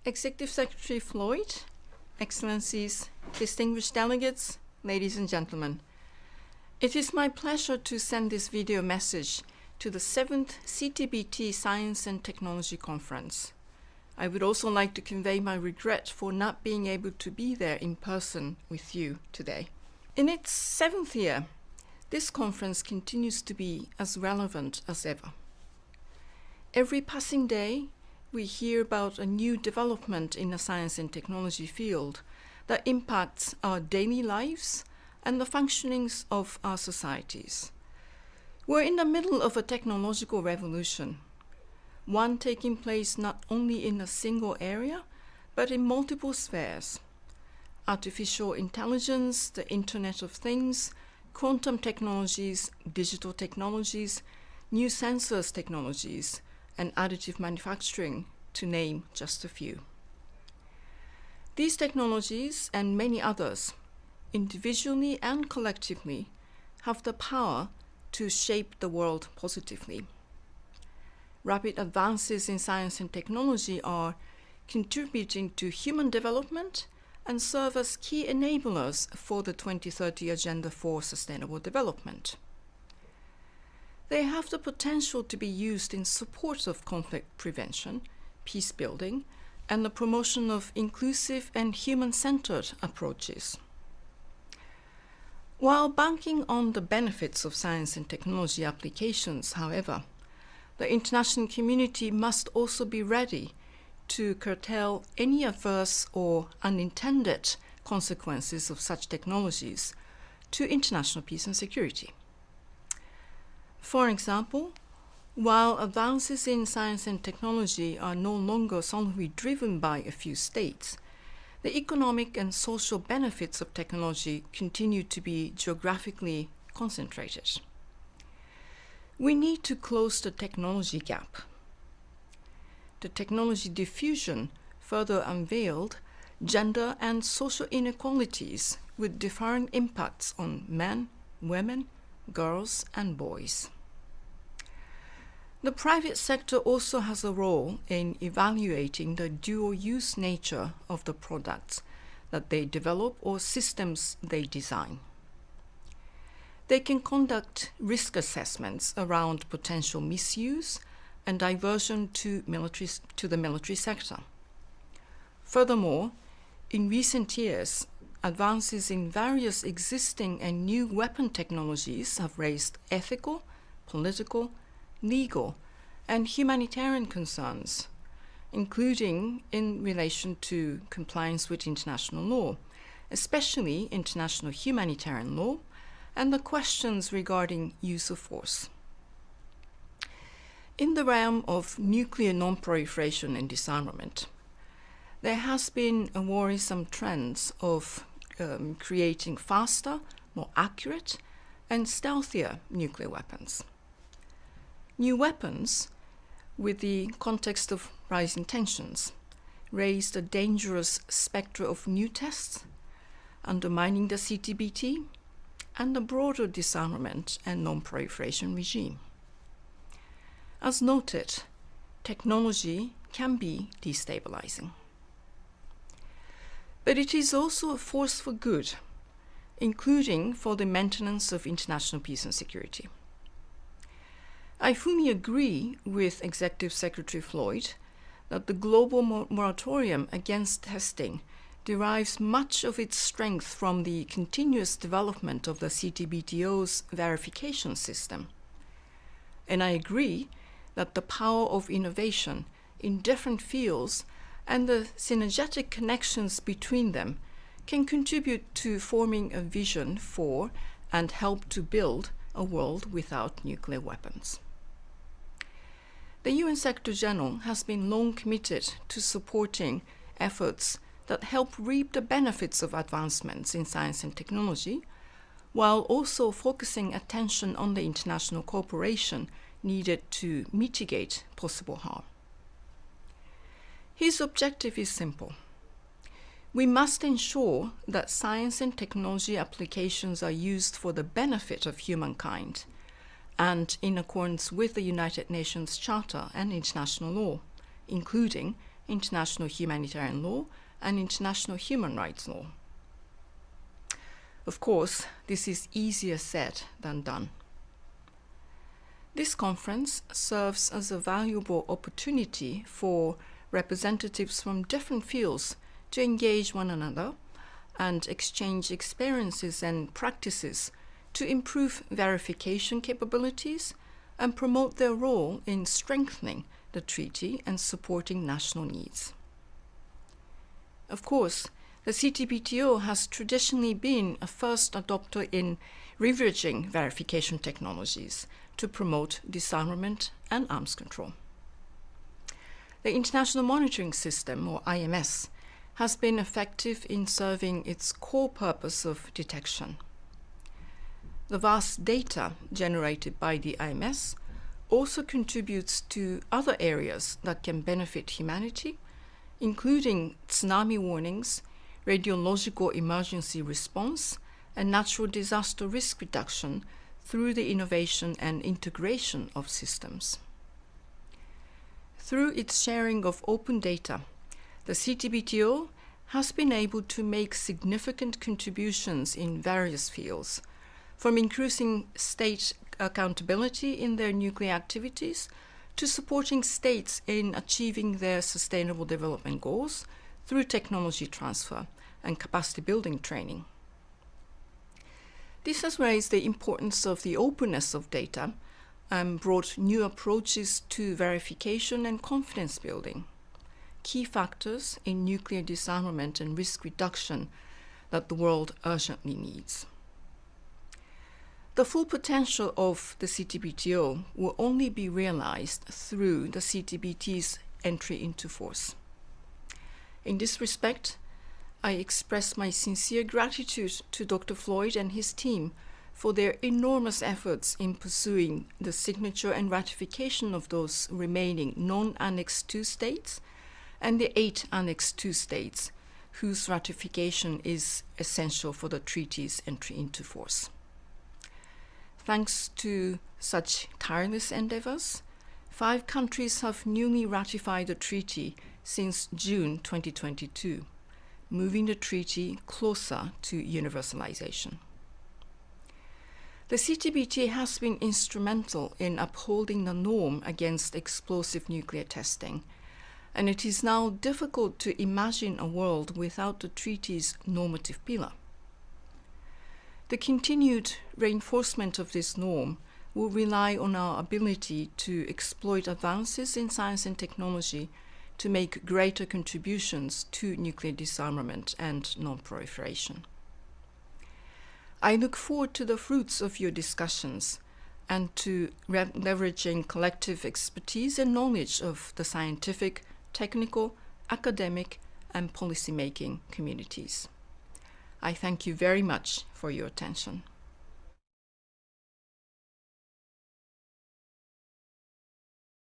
Executive Secretary Floyd, Excellencies, distinguished delegates, ladies and gentlemen, it is my pleasure to send this video message to the 7th CTBT Science and Technology Conference. I would also like to convey my regret for not being able to be there in person with you today. In its 7th year, this conference continues to be as relevant as ever. Every passing day, we hear about a new development in the science and technology field that impacts our daily lives and the functionings of our societies. We're in the middle of a technological revolution, one taking place not only in a single area, but in multiple spheres. Artificial intelligence, the Internet of Things, quantum technologies, digital technologies, new sensors technologies, and additive manufacturing, to name just a few. These technologies and many others, individually and collectively, have the power to shape the world positively. Rapid advances in science and technology are contributing to human development and serve as key enablers for the 2030 Agenda for Sustainable Development. They have the potential to be used in support of conflict prevention, peace building, and the promotion of inclusive and human-centered approaches. While banking on the benefits of science and technology applications, however, the international community must also be ready to curtail any adverse or unintended consequences of such technologies to international peace and security. For example, while advances in science and technology are no longer solely driven by a few states, the economic and social benefits of technology continue to be geographically concentrated. We need to close the technology gap. The technology diffusion further unveiled gender and social inequalities with differing impacts on men, women, girls, and boys. The private sector also has a role in evaluating the dual-use nature of the products that they develop or systems they design. They can conduct risk assessments around potential misuse and diversion to the military sector. Furthermore, in recent years, advances in various existing and new weapon technologies have raised ethical, political, legal, and humanitarian concerns, including in relation to compliance with international law, especially international humanitarian law, and the questions regarding use of force. In the realm of nuclear non-proliferation and disarmament, there has been a worrisome trend of creating faster, more accurate, and stealthier nuclear weapons. New weapons, with the context of rising tensions, raise the dangerous spectre of new tests, undermining the CTBT and the broader disarmament and non-proliferation regime. As noted, technology can be destabilizing. But it is also a force for good, including for the maintenance of international peace and security. I fully agree with Executive Secretary Floyd that the global moratorium against testing derives much of its strength from the continuous development of the CTBTO's verification system. And I agree that the power of innovation in different fields and the synergetic connections between them can contribute to forming a vision for and help to build a world without nuclear weapons. The UN Secretary General has been long committed to supporting efforts that help reap the benefits of advancements in science and technology, while also focusing attention on the international cooperation needed to mitigate possible harm. His objective is simple. We must ensure that science and technology applications are used for the benefit of humankind and in accordance with the United Nations Charter and international law, including international humanitarian law, and international human rights law. Of course, this is easier said than done. This conference serves as a valuable opportunity for representatives from different fields to engage one another and exchange experiences and practices to improve verification capabilities and promote their role in strengthening the treaty and supporting national needs. Of course, the CTBTO has traditionally been a first adopter in leveraging verification technologies to promote disarmament and arms control. The International Monitoring System, or IMS, has been effective in serving its core purpose of detection. The vast data generated by the IMS also contributes to other areas that can benefit humanity, including tsunami warnings, radiological emergency response, and natural disaster risk reduction through the innovation and integration of systems. Through its sharing of open data, the CTBTO has been able to make significant contributions in various fields, from increasing state accountability in their nuclear activities to supporting states in achieving their sustainable development goals through technology transfer and capacity building training. This has raised the importance of the openness of data and brought new approaches to verification and confidence building, key factors in nuclear disarmament and risk reduction that the world urgently needs. The full potential of the CTBTO will only be realized through the CTBT's entry into force. In this respect, I express my sincere gratitude to Dr. Floyd and his team for their enormous efforts in pursuing the signature and ratification of those remaining non-Annex II states and the 8 Annex II states whose ratification is essential for the treaty's entry into force. Thanks to such tireless endeavors, 5 countries have newly ratified the treaty since June 2022, moving the treaty closer to universalization. The CTBT has been instrumental in upholding the norm against explosive nuclear testing, and it is now difficult to imagine a world without the treaty's normative pillar. The continued reinforcement of this norm will rely on our ability to exploit advances in science and technology to make greater contributions to nuclear disarmament and non-proliferation. I look forward to the fruits of your discussions and to leveraging collective expertise and knowledge of the scientific, technical, academic, and policymaking communities. I thank you very much for your attention.